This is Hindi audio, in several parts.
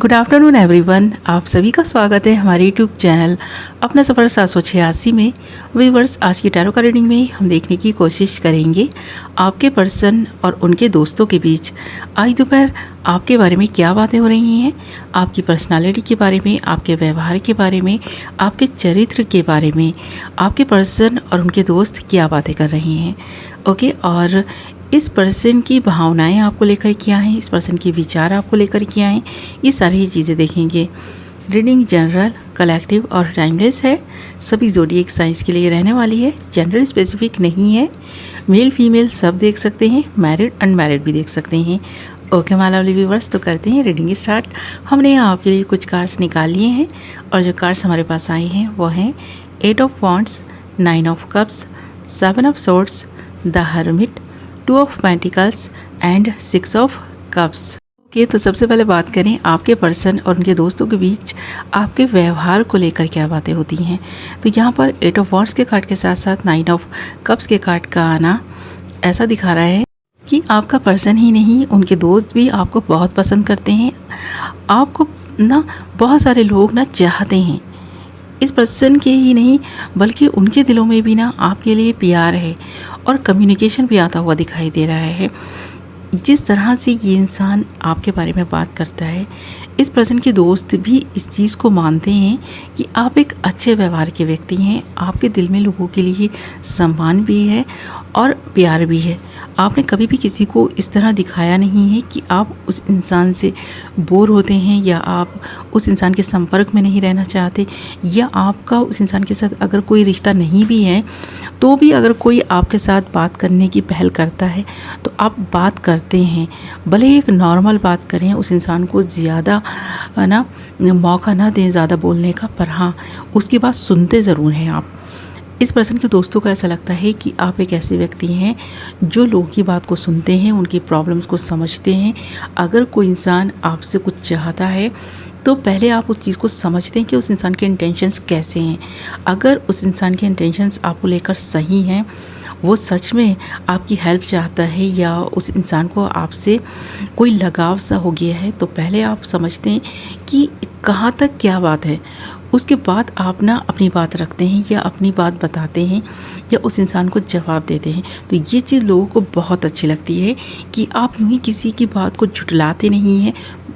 गुड आफ्टरनून एवरीवन, आप सभी का स्वागत है हमारे यूट्यूब चैनल अपना सफ़र 786 में। व्यूअर्स, आज की टैरो का रीडिंग में हम देखने की कोशिश करेंगे आपके पर्सन और उनके दोस्तों के बीच आज दोपहर आपके बारे में क्या बातें हो रही हैं, आपकी पर्सनालिटी के बारे में, आपके व्यवहार के बारे में, आपके चरित्र के बारे में, आपके पर्सन और उनके दोस्त क्या बातें कर रहे हैं। ओके, और इस पर्सन की भावनाएं आपको लेकर क्या हैं, इस पर्सन के विचार आपको लेकर क्या हैं, ये सारी चीज़ें देखेंगे। रीडिंग जनरल, कलेक्टिव और टाइमलेस है। सभी ज़ोडिएक साइंस के लिए रहने वाली है, जेंडर स्पेसिफिक नहीं है। मेल फीमेल सब देख सकते हैं, मैरिड अनमैरिड भी देख सकते हैं। ओके माय लवली व्यूअर्स, तो करते हैं रीडिंग स्टार्ट। हमने यहाँ आपके लिए कुछ कार्ड्स निकाल लिए हैं और जो कार्ड्स हमारे पास आए हैं वो हैं 8 of wands, 9 of cups, 7 of swords, the hermit, 2 of pentacles and 6 of cups. Okay, तो सबसे पहले बात करें आपके पर्सन और उनके दोस्तों के बीच आपके व्यवहार को लेकर क्या बातें होती हैं। तो यहाँ पर 8 ऑफ वॉन्ड्स के कार्ड के साथ साथ 9 ऑफ कप्स के कार्ड का आना ऐसा दिखा रहा है कि आपका पर्सन ही नहीं, उनके दोस्त भी आपको बहुत पसंद करते हैं। आपको ना बहुत सारे लोग ना चाहते हैं। इस पर्सन के ही नहीं बल्कि उनके दिलों में भी ना आपके लिए प्यार है और कम्युनिकेशन भी आता हुआ दिखाई दे रहा है। जिस तरह से ये इंसान आपके बारे में बात करता है, इस पर्सन के दोस्त भी इस चीज़ को मानते हैं कि आप एक अच्छे व्यवहार के व्यक्ति हैं। आपके दिल में लोगों के लिए सम्मान भी है और प्यार भी है। आपने कभी भी किसी को इस तरह दिखाया नहीं है कि आप उस इंसान से बोर होते हैं या आप उस इंसान के संपर्क में नहीं रहना चाहते, या आपका उस इंसान के साथ अगर कोई रिश्ता नहीं भी है तो भी अगर कोई आपके साथ बात करने की पहल करता है तो आप बात करते हैं। भले ही एक नॉर्मल बात करें, उस इंसान को ज़्यादा ना मौका ना दें ज़्यादा बोलने का, पर हाँ उसकी बात सुनते ज़रूर हैं आप। इस पर्सन के दोस्तों को ऐसा लगता है कि आप एक ऐसे व्यक्ति हैं जो लोगों की बात को सुनते हैं, उनकी प्रॉब्लम्स को समझते हैं। अगर कोई इंसान आपसे कुछ चाहता है तो पहले आप उस चीज़ को समझते हैं कि उस इंसान के इंटेंशंस कैसे हैं। अगर उस इंसान के इंटेंशंस आपको लेकर सही हैं, वो सच में आपकी हेल्प चाहता है या उस इंसान को आपसे कोई लगाव सा हो गया है, तो पहले आप समझते हैं कि कहाँ तक क्या बात है। उसके बाद आप ना अपनी बात रखते हैं या अपनी बात बताते हैं या उस इंसान को जवाब देते हैं। तो ये चीज़ लोगों को बहुत अच्छी लगती है कि आप यूँ ही किसी की बात को झुठलाते नहीं हैं,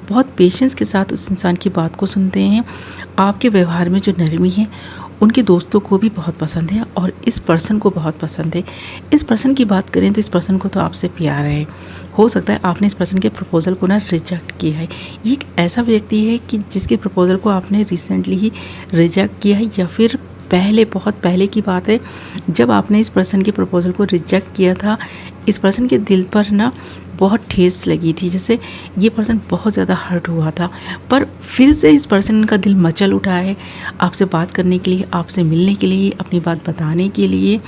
बहुत पेशेंस के साथ उस इंसान की बात को सुनते हैं। आपके व्यवहार में जो नरमी है उनके दोस्तों को भी बहुत पसंद है और इस पर्सन को बहुत पसंद है। इस पर्सन की बात करें तो इस पर्सन को तो आपसे प्यार है। हो सकता है आपने इस पर्सन के प्रपोज़ल को ना रिजेक्ट किया है। ये एक ऐसा व्यक्ति है कि जिसके प्रपोज़ल को आपने रिसेंटली ही रिजेक्ट किया है, या फिर पहले, बहुत पहले की बात है जब आपने इस पर्सन के प्रपोज़ल को रिजेक्ट किया था। इस पर्सन के दिल पर ना बहुत ठेस लगी थी, जैसे ये पर्सन बहुत ज़्यादा हर्ट हुआ था, पर फिर से इस पर्सन का दिल मचल उठा है आपसे बात करने के लिए, आपसे मिलने के लिए, अपनी बात बताने के लिए।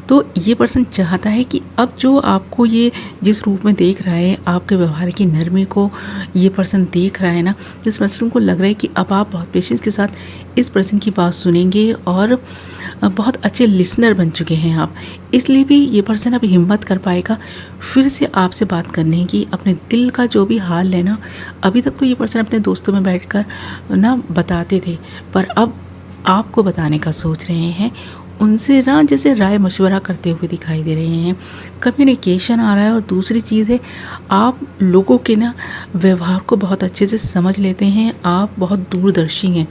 तो ये पर्सन चाहता है कि अब जो आपको ये जिस रूप में देख रहा है, आपके व्यवहार की नरमी को ये पर्सन देख रहा है ना, इस पर्सन को लग रहा है कि अब आप बहुत पेशेंस के साथ इस पर्सन की बात सुनेंगे और बहुत अच्छे लिसनर बन चुके हैं आप। इसलिए भी ये पर्सन अब हिम्मत कर पाएगा फिर से आपसे बात करने की, अपने दिल का जो भी हाल है ना। अभी तक तो ये पर्सन अपने दोस्तों में बैठकर ना बताते थे, पर अब आपको बताने का सोच रहे हैं। उनसे ना जैसे राय मशवरा करते हुए दिखाई दे रहे हैं। कम्युनिकेशन आ रहा है। और दूसरी चीज़ है, आप लोगों के ना व्यवहार को बहुत अच्छे से समझ लेते हैं। आप बहुत दूरदर्शी हैं।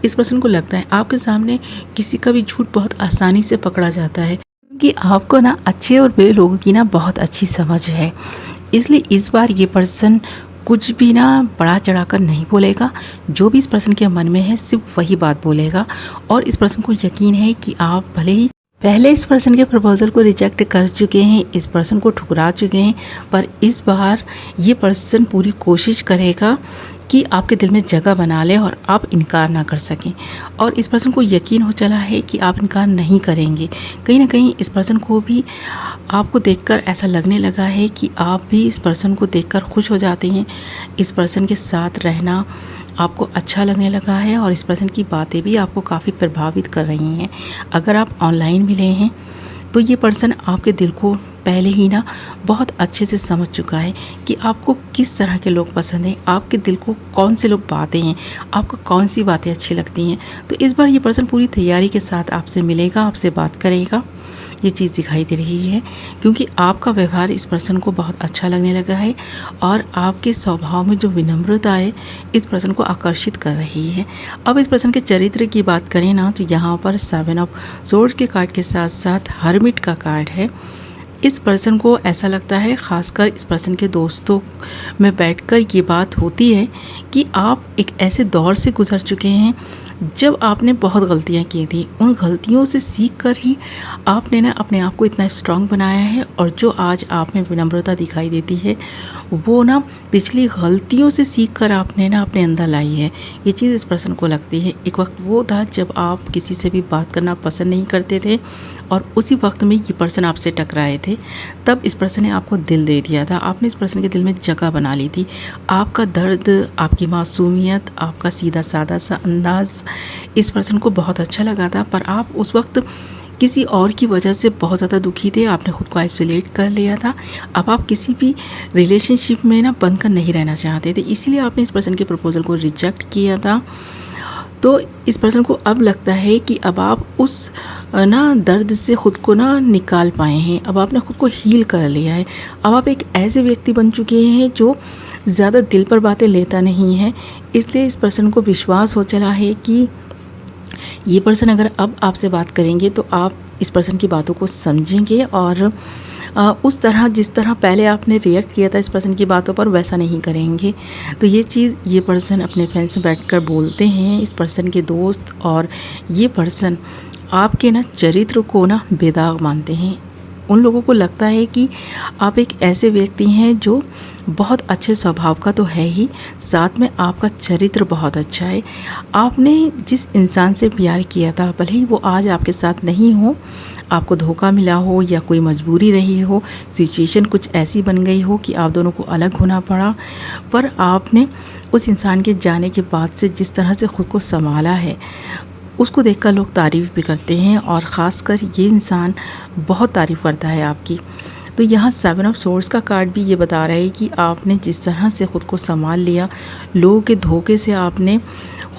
इस पर्सन को लगता है आपके सामने किसी का भी झूठ बहुत आसानी से पकड़ा जाता है, कि आपको ना अच्छे और बुरे लोगों की ना बहुत अच्छी समझ है। इसलिए इस बार ये पर्सन कुछ भी ना बढ़ा चढ़ाकर नहीं बोलेगा। जो भी इस पर्सन के मन में है सिर्फ वही बात बोलेगा। और इस पर्सन को यकीन है कि आप भले ही पहले इस पर्सन के प्रपोज़ल को रिजेक्ट कर चुके हैं, इस पर्सन को ठुकरा चुके हैं, पर इस बार ये पर्सन पूरी कोशिश करेगा कि आपके दिल में जगह बना ले और आप इनकार ना कर सकें। और इस पर्सन को यकीन हो चला है कि आप इनकार नहीं करेंगे। कहीं ना कहीं इस पर्सन को भी आपको देखकर ऐसा लगने लगा है कि आप भी इस पर्सन को देखकर खुश हो जाते हैं। इस पर्सन के साथ रहना आपको अच्छा लगने लगा है और इस पर्सन की बातें भी आपको काफ़ी प्रभावित कर रही हैं। अगर आप ऑनलाइन मिले हैं तो ये पर्सन आपके दिल को पहले ही ना बहुत अच्छे से समझ चुका है कि आपको किस तरह के लोग पसंद हैं, आपके दिल को कौन से लोग बातें हैं, आपको कौन सी बातें अच्छी लगती हैं। तो इस बार ये पर्सन पूरी तैयारी के साथ आपसे मिलेगा, आपसे बात करेगा, ये चीज़ दिखाई दे रही है, क्योंकि आपका व्यवहार इस पर्सन को बहुत अच्छा लगने लगा है और आपके स्वभाव में जो विनम्रता है इस पर्सन को आकर्षित कर रही है। अब इस पर्सन के चरित्र की बात करें ना, तो यहाँ पर 7 ऑफ सोर्ड्स के कार्ड के साथ साथ हर्मिट का कार्ड है। इस पर्सन को ऐसा लगता है, ख़ासकर इस पर्सन के दोस्तों में बैठकर ये बात होती है कि आप एक ऐसे दौर से गुज़र चुके हैं जब आपने बहुत गलतियां की थी। उन गलतियों से सीख कर ही आपने ना अपने आप को इतना स्ट्रांग बनाया है, और जो आज आप में विनम्रता दिखाई देती है वो ना पिछली गलतियों से सीख कर आपने ना अपने अंदर लाई है। ये चीज़ इस पर्सन को लगती है। एक वक्त वो था जब आप किसी से भी बात करना पसंद नहीं करते थे, और उसी वक्त में ये पर्सन आपसे टकराए थे, तब इस पर्सन ने आपको दिल दे दिया था, आपने इस पर्सन के दिल में जगह बना ली थी। आपका दर्द, आपकी मासूमियत, आपका सीधा सादा सा अंदाज़ इस पर्सन को बहुत अच्छा लगा था, पर आप उस वक्त किसी और की वजह से बहुत ज़्यादा दुखी थे, आपने ख़ुद को आइसोलेट कर लिया था। अब आप किसी भी रिलेशनशिप में ना बंद कर नहीं रहना चाहते थे, इसलिए आपने इस पर्सन के प्रपोज़ल को रिजेक्ट किया था। तो इस पर्सन को अब लगता है कि अब आप उस ना दर्द से ख़ुद को ना निकाल पाए हैं, अब आपने ख़ुद को हील कर लिया है। अब आप एक ऐसे व्यक्ति बन चुके हैं जो ज़्यादा दिल पर बातें लेता नहीं है, इसलिए इस पर्सन को विश्वास हो चला है कि ये पर्सन अगर अब आपसे बात करेंगे तो आप इस पर्सन की बातों को समझेंगे, और उस तरह जिस तरह पहले आपने रिएक्ट किया था इस पर्सन की बातों पर, वैसा नहीं करेंगे। तो ये चीज़ ये पर्सन अपने फ्रेंड्स में बैठकर बोलते हैं, इस पर्सन के दोस्त, और ये पर्सन आपके ना चरित्र को ना बेदाग मानते हैं। उन लोगों को लगता है कि आप एक ऐसे व्यक्ति हैं जो बहुत अच्छे स्वभाव का तो है ही, साथ में आपका चरित्र बहुत अच्छा है। आपने जिस इंसान से प्यार किया था, भले ही वो आज आपके साथ नहीं हो, आपको धोखा मिला हो या कोई मजबूरी रही हो, सिचुएशन कुछ ऐसी बन गई हो कि आप दोनों को अलग होना पड़ा, पर आपने उस इंसान के जाने के बाद से जिस तरह से ख़ुद को संभाला है, उसको देखकर लोग तारीफ़ भी करते हैं, और ख़ासकर ये इंसान बहुत तारीफ़ करता है आपकी। तो यहाँ 7 ऑफ सोर्ड्स का कार्ड भी ये बता रहा है कि आपने जिस तरह से ख़ुद को संभाल लिया, लोगों के धोखे से आपने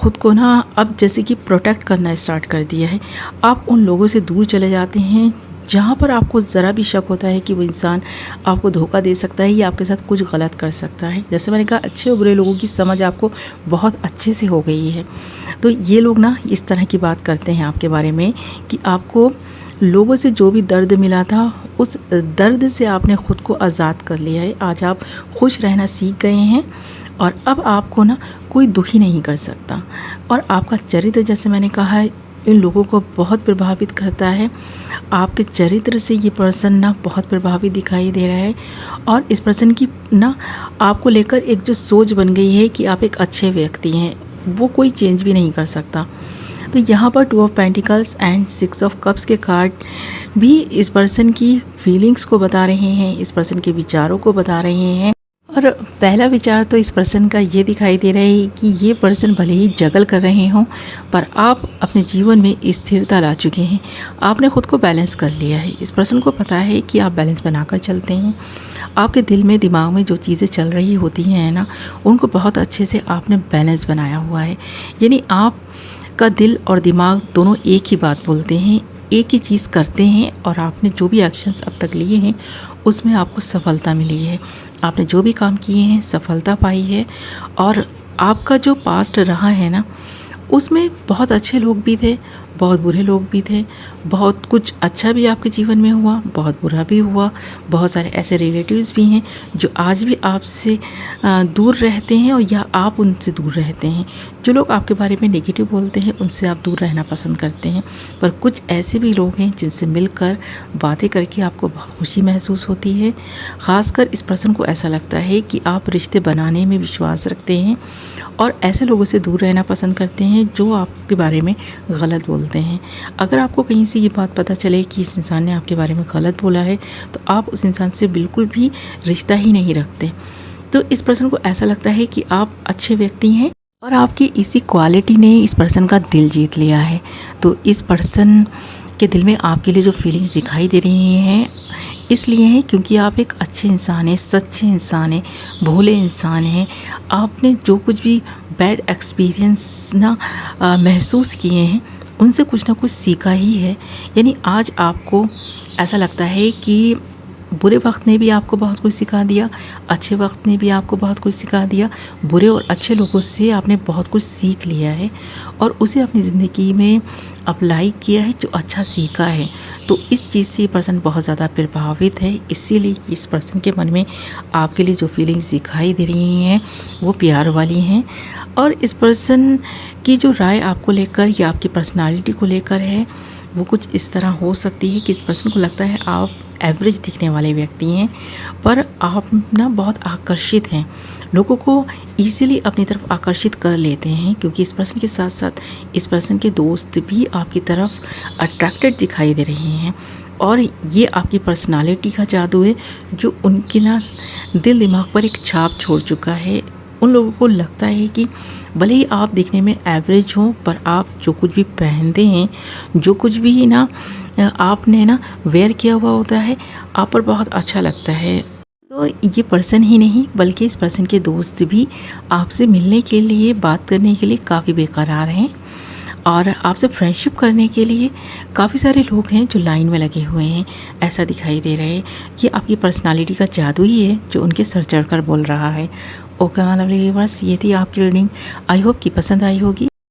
ख़ुद को ना अब जैसे कि प्रोटेक्ट करना स्टार्ट कर दिया है। आप उन लोगों से दूर चले जाते हैं जहाँ पर आपको ज़रा भी शक होता है कि वो इंसान आपको धोखा दे सकता है या आपके साथ कुछ गलत कर सकता है। जैसे मैंने कहा, अच्छे और बुरे लोगों की समझ आपको बहुत अच्छे से हो गई है। तो ये लोग ना इस तरह की बात करते हैं आपके बारे में कि आपको लोगों से जो भी दर्द मिला था, उस दर्द से आपने ख़ुद को आज़ाद कर लिया है। आज आप खुश रहना सीख गए हैं, और अब आपको ना कोई दुखी नहीं कर सकता। और आपका चरित्र, जैसे मैंने कहा है, इन लोगों को बहुत प्रभावित करता है। आपके चरित्र से ये पर्सन ना बहुत प्रभावित दिखाई दे रहा है, और इस पर्सन की ना आपको लेकर एक जो सोच बन गई है कि आप एक अच्छे व्यक्ति हैं, वो कोई चेंज भी नहीं कर सकता। तो यहाँ पर 2 of pentacles and 6 of cups के कार्ड भी इस पर्सन की फीलिंग्स को बता रहे हैं, इस पर्सन के विचारों को बता रहे हैं। और पहला विचार तो इस पर्सन का ये दिखाई दे रहा है कि ये पर्सन भले ही जगल कर रहे हों, पर आप अपने जीवन में स्थिरता ला चुके हैं, आपने ख़ुद को बैलेंस कर लिया है। इस पर्सन को पता है कि आप बैलेंस बनाकर चलते हैं। आपके दिल में, दिमाग में जो चीज़ें चल रही होती हैं ना, उनको बहुत अच्छे से आपने बैलेंस बनाया हुआ है। यानी आपका दिल और दिमाग दोनों एक ही बात बोलते हैं, एक ही चीज़ करते हैं, और आपने जो भी एक्शंस अब तक लिए हैं उसमें आपको सफलता मिली है। आपने जो भी काम किए हैं सफलता पाई है, और आपका जो पास्ट रहा है ना, उसमें बहुत अच्छे लोग भी थे, बहुत बुरे लोग भी थे, बहुत कुछ अच्छा भी आपके जीवन में हुआ, बहुत बुरा भी हुआ। बहुत सारे ऐसे रिलेटिव्स भी हैं जो आज भी आपसे दूर रहते हैं, और या आप उनसे दूर रहते हैं। जो लोग आपके बारे में नेगेटिव बोलते हैं उनसे आप दूर रहना पसंद करते हैं, पर कुछ ऐसे भी लोग हैं जिनसे मिलकर बातें करके आपको बहुत खुशी महसूस होती है। ख़ासकर इस पर्सन को ऐसा लगता है कि आप रिश्ते बनाने में विश्वास रखते हैं, और ऐसे लोगों से दूर रहना पसंद करते हैं जो आपके बारे में गलत बोलते हैं। अगर आपको कहीं से ये बात पता चले कि इस इंसान ने आपके बारे में गलत बोला है, तो आप उस इंसान से बिल्कुल भी रिश्ता ही नहीं रखते। तो इस पर्सन को ऐसा लगता है कि आप अच्छे व्यक्ति हैं, और आपकी इसी क्वालिटी ने इस पर्सन का दिल जीत लिया है। तो इस पर्सन के दिल में आपके लिए जो फीलिंग्स दिखाई दे रही हैं, इसलिए हैं क्योंकि आप एक अच्छे इंसान हैं, सच्चे इंसान हैं, भोले इंसान हैं। आपने जो कुछ भी बैड एक्सपीरियंस महसूस किए हैं, उनसे कुछ ना कुछ सीखा ही है। यानी आज आपको ऐसा लगता है कि बुरे वक्त ने भी आपको बहुत कुछ सिखा दिया, अच्छे वक्त ने भी आपको बहुत कुछ सिखा दिया। बुरे और अच्छे लोगों से आपने बहुत कुछ सीख लिया है और उसे अपनी ज़िंदगी में अप्लाई किया है, जो अच्छा सीखा है। तो इस चीज़ से ये पर्सन बहुत ज़्यादा प्रभावित है, इसीलिए इस पर्सन के मन में आपके लिए जो फीलिंग्स दिखाई दे रही हैं वो प्यार वाली हैं। और इस पर्सन की जो राय आपको लेकर या आपकी पर्सनालिटी को लेकर है, वो कुछ इस तरह हो सकती है कि इस पर्सन को लगता है आप एवरेज दिखने वाले व्यक्ति हैं, पर आप बहुत आकर्षित हैं, लोगों को इजीली अपनी तरफ आकर्षित कर लेते हैं। क्योंकि इस पर्सन के साथ साथ इस पर्सन के दोस्त भी आपकी तरफ अट्रैक्टेड दिखाई दे रहे हैं। और ये आपकी पर्सनालिटी का जादू है, जो उनके दिल दिमाग पर एक छाप छोड़ चुका है। उन लोगों को लगता है कि भले ही आप दिखने में एवरेज हों, पर आप जो कुछ भी पहनते हैं, जो कुछ भी आपने वेयर किया हुआ होता है, आप पर बहुत अच्छा लगता है। तो ये पर्सन ही नहीं बल्कि इस पर्सन के दोस्त भी आपसे मिलने के लिए, बात करने के लिए काफ़ी बेकरार हैं और आपसे फ्रेंडशिप करने के लिए काफ़ी सारे लोग हैं जो लाइन में लगे हुए हैं, ऐसा दिखाई दे रहा है। ये आपकी पर्सनालिटी का जादू ही है जो उनके सर चढ़कर बोल रहा है। ओके माय लवली व्यूअर्स, ये थी आपकी रीडिंग। आई होप कि पसंद आई होगी।